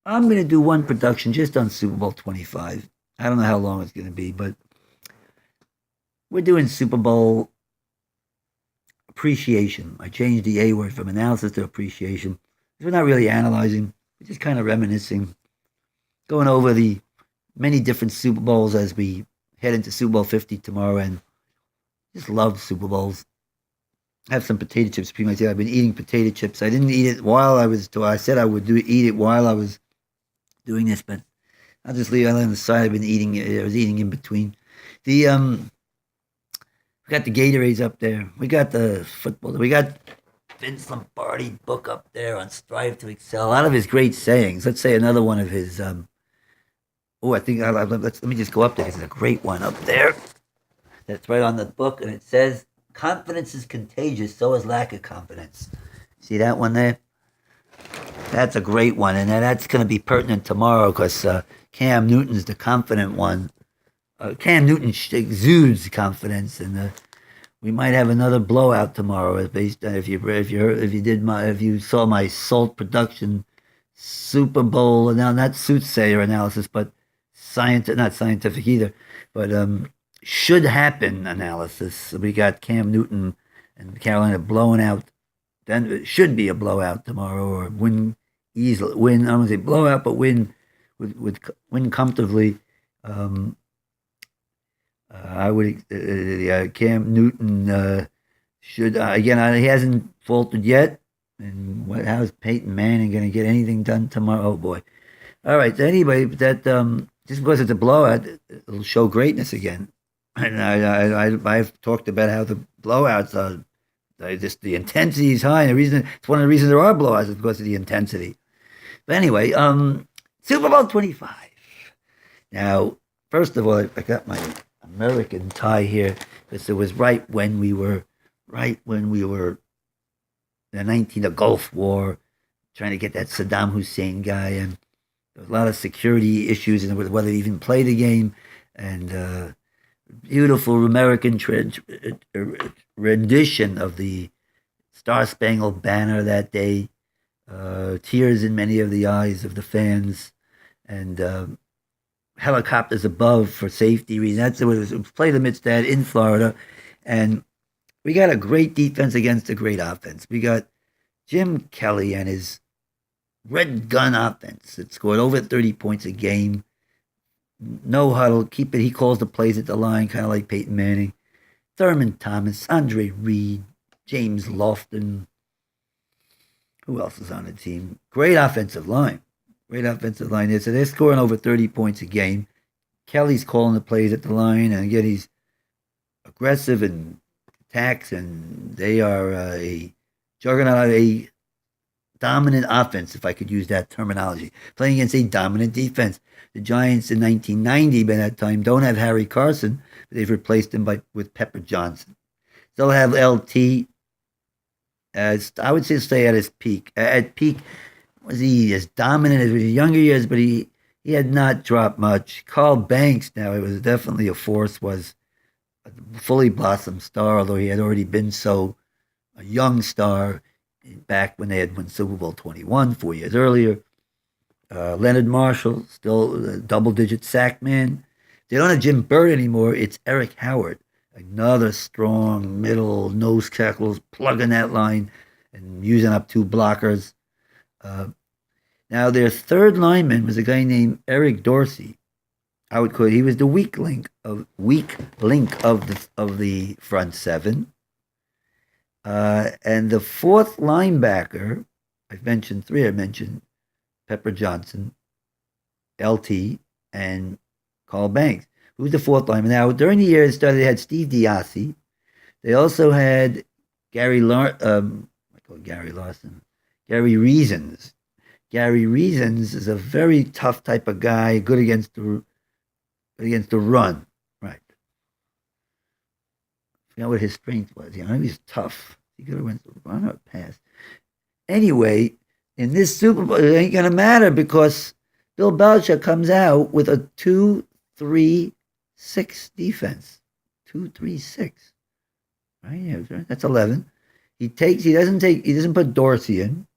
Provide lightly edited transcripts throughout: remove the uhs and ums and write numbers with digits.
I'm going to do one production just on Super Bowl 25. I don't know how long it's going to be, but we're doing Super Bowl appreciation. I changed the A word from analysis to appreciation. We're not really analyzing, we're just kind of reminiscing, going over the many different Super Bowls as we head into Super Bowl 50 tomorrow, and just love Super Bowls. Have some potato chips between my teeth. I've been eating potato chips. I didn't eat it while I was. I said I would eat it while I was doing this, but I'll just leave it on the side. I've been eating it. I was eating in between. The we got the Gatorades up there. We got the football. We got Vince Lombardi book up there on Strive to Excel. A lot of his great sayings. Let's say another one of his. I think let me just go up there. There's a great one up there. That's right on the book, and it says, "Confidence is contagious. So is lack of confidence." See that one there? That's a great one, and that's going to be pertinent tomorrow because Cam Newton's the confident one. Cam Newton exudes confidence, and we might have another blowout tomorrow. Based on if you saw my Salt production Super Bowl, now not soothsayer analysis, but not scientific either, but should happen analysis. We got Cam Newton and Carolina blowing out. Then it should be a blowout tomorrow, or win easily. Win, I don't want to say blowout, but win comfortably. Um, I would Cam Newton should again. He hasn't faltered yet. And how's Peyton Manning going to get anything done tomorrow? Oh boy! All right. So anyway, that just because it's a blowout, it'll show greatness again. And I've talked about how the blowouts are. Just the intensity is high, and it's one of the reasons there are blowouts is because of the intensity. But anyway, Super Bowl 25. Now, first of all, I got my American tie here because it was right when we were the Gulf War, trying to get that Saddam Hussein guy, and there was a lot of security issues and whether to even play the game, and beautiful American rendition of the Star Spangled Banner that day. Tears in many of the eyes of the fans, and helicopters above for safety reasons. That's what it was played amidst that in Florida, and we got a great defense against a great offense. We got Jim Kelly and his red gun offense that scored over 30 points a game. No huddle, keep it. He calls the plays at the line, kind of like Peyton Manning. Thurman Thomas, Andre Reed, James Lofton. Who else is on the team? Great offensive line. Great offensive line there. So they're scoring over 30 points a game. Kelly's calling the plays at the line, and again, he's aggressive and attacks, and they are a juggernaut, a dominant offense, if I could use that terminology, playing against a dominant defense. The Giants in 1990, by that time, don't have Harry Carson, but they've replaced him with Pepper Johnson. They'll have LT as, I would say, stay at his peak. At peak, was he as dominant as in his younger years, but he had not dropped much. Carl Banks, now, it was definitely a force, was a fully blossomed star, although he had already been a young star back when they had won Super Bowl 21 4 years earlier. Leonard Marshall, still a double-digit sack man. They don't have Jim Bird anymore. It's Eric Howard, another strong middle nose tackles, plugging that line and using up two blockers. Now their third lineman was a guy named Eric Dorsey. I would call it, he was the weak link of the front seven. And the fourth linebacker, I've mentioned three. I mentioned Pepper Johnson, LT, and Carl Banks. Who's the fourth lineman? Now, during the year it started, they had Steve Diassi. They also had I call Gary Larson. Gary Reasons. Gary Reasons is a very tough type of guy, good against the run. Right. I forgot what his strength was. He was tough. He could have went the run or pass. Anyway, in this Super Bowl, it ain't gonna matter because Bill Belichick comes out with a 2-3-6 defense. 2-3-6. Right? Yeah, that's 11. He doesn't put Dorsey in.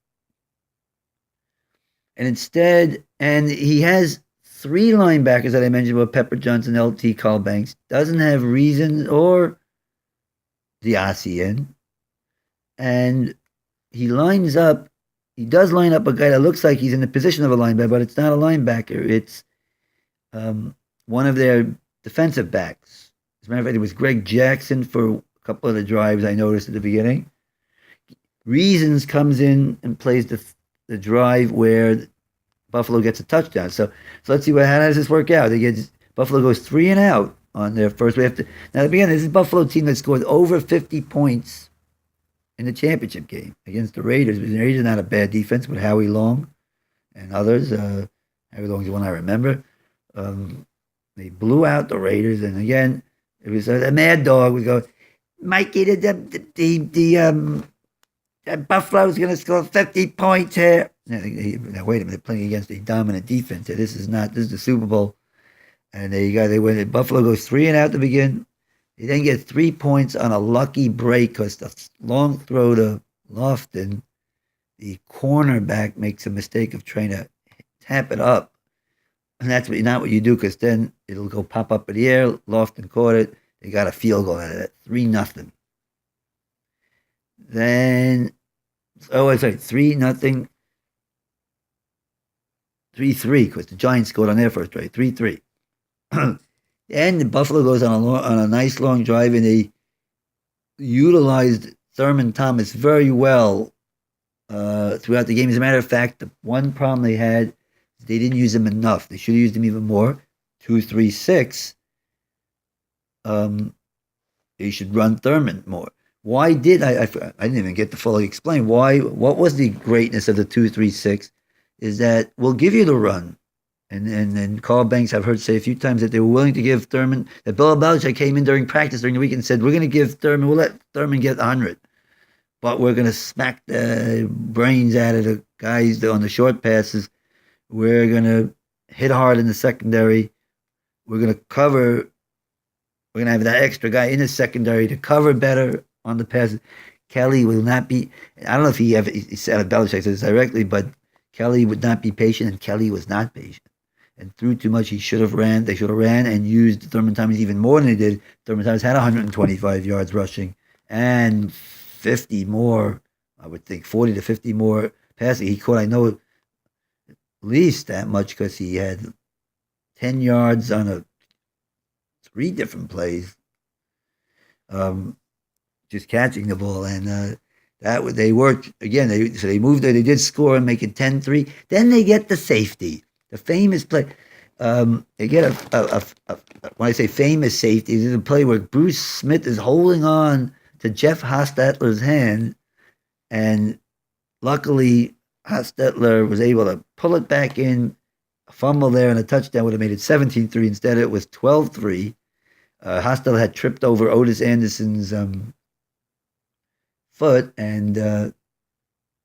And instead, And he has three linebackers that I mentioned with Pepper Johnson, L.T. Carl Banks. Doesn't have Reason or Diassian. And he lines up, he does line up a guy that looks like he's in the position of a linebacker, but it's not a linebacker. It's one of their defensive backs. As a matter of fact, it was Greg Jackson for a couple of the drives I noticed at the beginning. Reasons comes in and plays the drive where Buffalo gets a touchdown. So let's see how does this work out. Buffalo goes 3 and out on their first. Now at the beginning, this is a Buffalo team that scored over 50 points in the championship game against the Raiders. The Raiders are not a bad defense with Howie Long and others. Howie Long is the one I remember. They blew out the Raiders, and again, it was a Mad Dog would go, Mikey, the Buffalo's going to score 50 points here. Now, wait a minute, they're playing against a dominant defense. This is the Super Bowl. And there you go. They win. Buffalo goes 3 and out to begin. They then get 3 points on a lucky break because the long throw to Lofton, the cornerback makes a mistake of trying to tap it up. And that's not what you do, because then it'll go pop up in the air. Lofton caught it. They got a field goal out of that. 3-0. Then, it's like 3-0. 3-3, because the Giants scored on their first drive. 3-3. And the Buffalo goes on a nice long drive, and they utilized Thurman Thomas very well throughout the game. As a matter of fact, the one problem they had, they didn't use him enough. They should have used him even more. 2-3-6. They should run Thurman more. Why did I didn't even get to fully explain why? What was the greatness of the 2-3-6? Is that we'll give you the run. And Carl Banks, I've heard say a few times that they were willing to give Thurman, that Bill Belichick came in during practice during the week and said, we're going to give Thurman, we'll let Thurman get 100. But we're going to smack the brains out of the guys on the short passes. We're going to hit hard in the secondary. We're going to cover. We're going to have that extra guy in the secondary to cover better on the passes. Kelly will not be, I don't know if he said Belichick said this directly, but Kelly would not be patient, and Kelly was not patient and threw too much. He should have ran. They should have ran and used Thurman Thomas even more than they did. Thurman Thomas had 125 yards rushing and 50 more, I would think, 40 to 50 more passing. He caught, I know, at least that much because he had 10 yards on 3 different plays, just catching the ball. And they worked again. They moved there. They did score and make it 10-3. Then they get the safety, the famous play. They get when I say famous safety, this is a play where Bruce Smith is holding on to Jeff Hostetler's hand, and luckily Hostetler was able to pull it back in, a fumble there, and a touchdown would have made it 17-3. Instead, it was 12-3. Hostetler had tripped over Otis Anderson's foot, and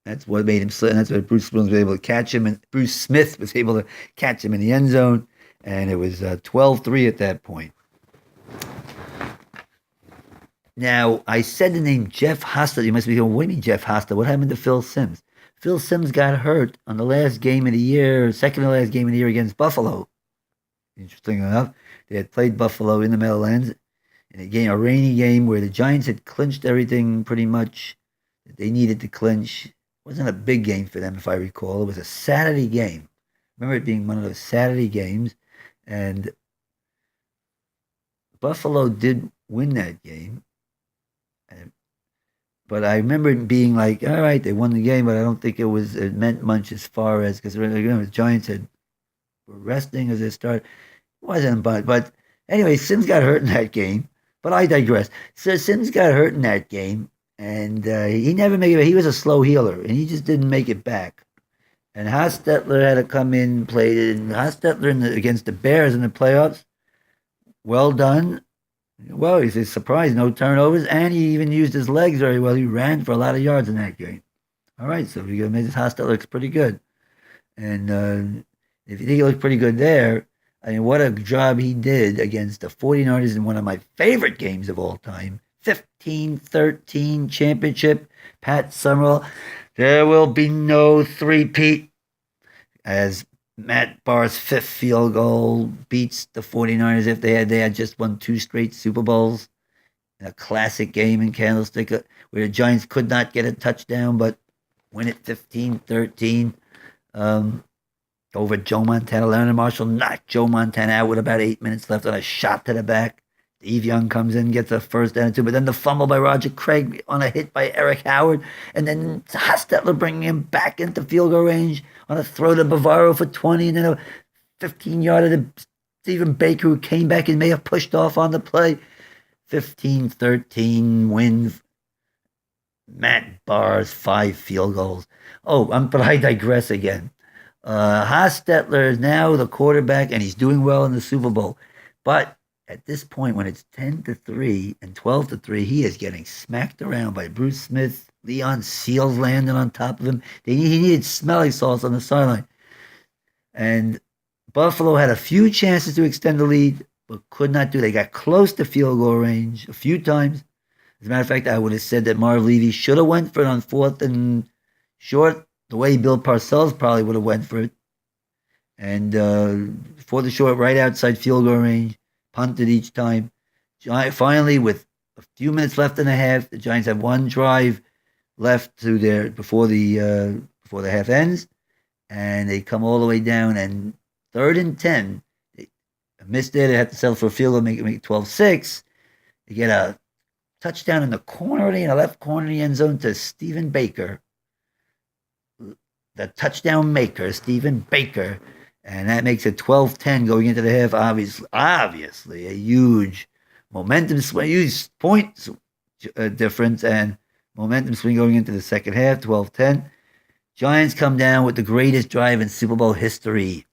that's what made him slip. And that's what Bruce Smith was able to catch him, and Bruce Smith was able to catch him in the end zone, and it was 12-3 at that point. Now, I said the name Jeff Hostetler. You must be going, what do you mean Jeff Hostetler? What happened to Phil Simms? Phil Simms got hurt on the last game of the year, second to last game of the year against Buffalo. Interesting enough, they had played Buffalo in the Meadowlands in a rainy game where the Giants had clinched everything pretty much that they needed to clinch. It wasn't a big game for them, if I recall. It was a Saturday game. I remember it being one of those Saturday games, and Buffalo did win that game. But I remember it being like, all right, they won the game, but I don't think it meant much as far as, because the Giants were resting as they started. It wasn't, but anyway, Sims got hurt in that game. But I digress. So Sims got hurt in that game, and he never made it. He was a slow healer, and he just didn't make it back. And Hostetler had to come in and play it. And Hostetler against the Bears in the playoffs, well done. Well, he's a surprise, no turnovers, and he even used his legs very well. He ran for a lot of yards in that game. All right, so we got Mrs. Hostetler looks pretty good. And if you think he looked pretty good there, I mean, what a job he did against the 49ers in one of my favorite games of all time. 15-13 championship. Pat Summerall. There will be no three-peat. As Matt Barr's fifth field goal beats the 49ers if they had just won two straight Super Bowls in a classic game in Candlestick where the Giants could not get a touchdown but win it 15-13 over Joe Montana. Leonard Marshall knocked Joe Montana out with about 8 minutes left on a shot to the back. Steve Young comes in, gets a first down and two, but then the fumble by Roger Craig on a hit by Eric Howard, and then Hostetler bringing him back into field goal range on a throw to Bavaro for 20, and then a 15-yarder to Stephen Baker, who came back and may have pushed off on the play. 15-13 win. Matt Barr's 5 field goals. Oh, but I digress again. Hostetler is now the quarterback, and he's doing well in the Super Bowl. But at this point, when it's 10-3 and 12-3, he is getting smacked around by Bruce Smith. Leon Seals landing on top of him. He needed smelly salts on the sideline. And Buffalo had a few chances to extend the lead, but could not do. They got close to field goal range a few times. As a matter of fact, I would have said that Marv Levy should have went for it on 4th and short, the way Bill Parcells probably would have went for it. And for the short, right outside field goal range, punted each time. Finally, with a few minutes left in the half, the Giants have one drive left before the half ends, and they come all the way down. And 3rd and 10, they missed it. They had to settle for a field goal, make it 12-6. They get a touchdown in the left corner of the end zone to Stephen Baker, the touchdown maker, Stephen Baker. And that makes it 12-10 going into the half. Obviously, a huge momentum swing, huge point difference, and momentum swing going into the second half, 12-10. Giants come down with the greatest drive in Super Bowl history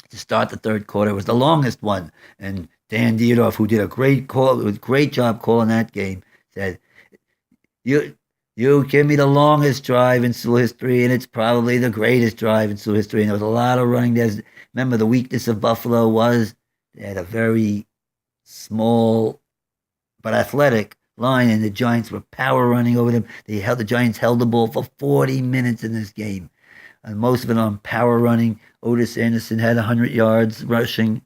to start the third quarter. It was the longest one. And Dan Dierdorf, who did a great job calling that game, said, You give me the longest drive in Sioux history, and it's probably the greatest drive in Sioux history. And there was a lot of running. Remember, the weakness of Buffalo was they had a very small but athletic line, and the Giants were power running over them. The Giants held the ball for 40 minutes in this game, and most of it on power running. Otis Anderson had 100 yards rushing.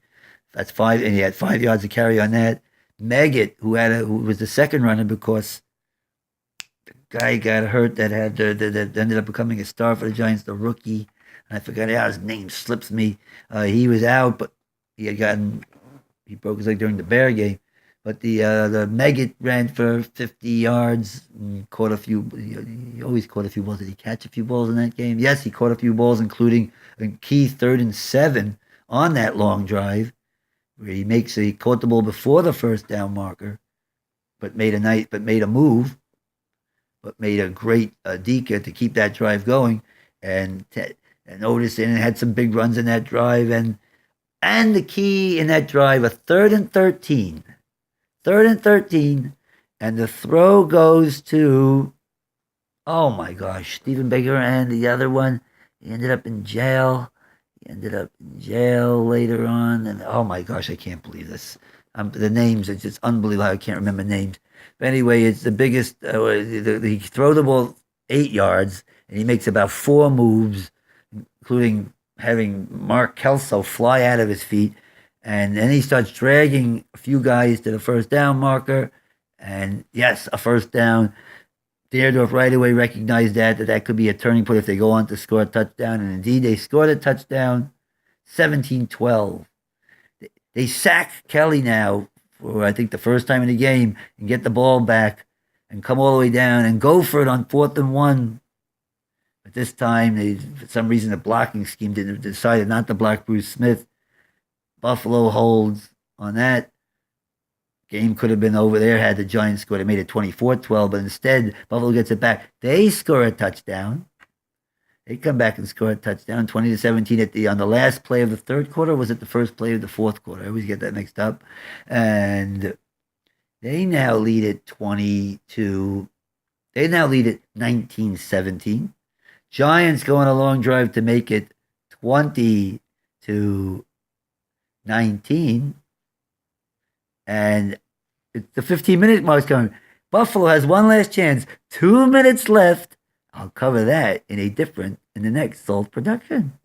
That's 5, and he had 5 yards to carry on that. Meggett, who was the second runner because guy got hurt that ended up becoming a star for the Giants, the rookie. And I forgot how his name slips me. He was out, but he broke his leg during the Bear game. But the Meggett ran for 50 yards and caught a few. He always caught a few balls. Did he catch a few balls in that game? Yes, he caught a few balls, including a key 3rd and 7 on that long drive, where he caught the ball before the first down marker, but made a move. But made a great Dika to keep that drive going, and Otis had some big runs in that drive, and the key in that drive, a 3rd and 13, and the throw goes to, oh my gosh, Stephen Baker, and the other one, he ended up in jail. Later on, and oh my gosh, I can't believe this. The names, it's just unbelievable. I can't remember names. But anyway, it's the biggest. He throws the ball 8 yards, and he makes about 4 moves, including having Mark Kelso fly out of his feet. And then he starts dragging a few guys to the first down marker. And yes, a first down. Dierdorf right away recognized that could be a turning point if they go on to score a touchdown. And indeed, they scored a touchdown, 17-12. They sack Kelly now for, I think, the first time in the game and get the ball back and come all the way down and go for it on 4th and 1. But this time, for some reason, the blocking scheme decided not to block Bruce Smith. Buffalo holds on that. Game could have been over there had the Giants scored. It made it 24-12, but instead, Buffalo gets it back. They score a touchdown. They come back and score a touchdown, 20-17 on the last play of the third quarter. Or was it the first play of the fourth quarter? I always get that mixed up. And they now lead it 19-17. Giants go on a long drive to make it 20-19. And the 15-minute mark's coming. Buffalo has one last chance. 2 minutes left. I'll cover that in the next S.A.L.T production.